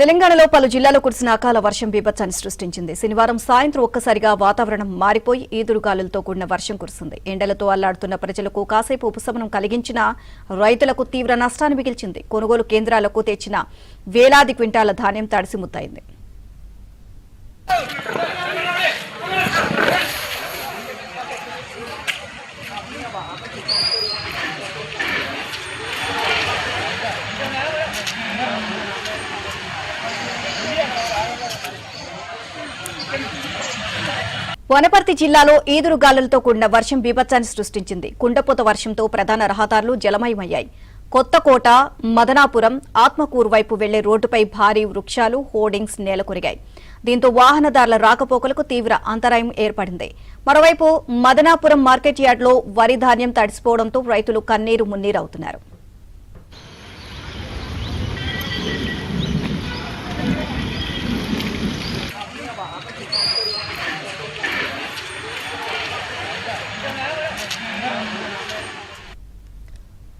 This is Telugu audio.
తెలంగాణలో పలు జిల్లాల్లో కురిసిన అకాల వర్షం బీభత్సాన్ని సృష్టించింది. శనివారం సాయంత్రం ఒక్కసారిగా వాతావరణం మారిపోయి ఈదురుగాలులతో కూడిన వర్షం కురిసింది. ఎండలతో అల్లాడుతున్న ప్రజలకు కాసేపు ఉపశమనం కలిగించినా రైతులకు తీవ్ర నష్టాన్ని మిగిల్చింది. కొనుగోలు కేంద్రాలకు తెచ్చిన వేలాది క్వింటాల ధాన్యం తడిసి ముద్దయింది. వనపర్తి జిల్లాలో ఈదురుగాలులతో కూడిన వర్షం బీభత్సాన్ని సృష్టించింది. కుండపోత వర్షంతో ప్రధాన రహదారులు జలమయమయ్యాయి. కొత్తకోట, మదనాపురం, ఆత్మకూరు వైపు వెళ్లే రోడ్డుపై భారీ వృక్షాలు, హోర్డింగ్స్ నేలకొరిగాయి. దీంతో వాహనదారుల రాకపోకలకు తీవ్ర అంతరాయం ఏర్పడింది. మరోవైపు మదనాపురం మార్కెట్ యార్డులో వరి ధాన్యం తడిసిపోవడంతో రైతులు కన్నీరు మున్నీరవుతున్నారు.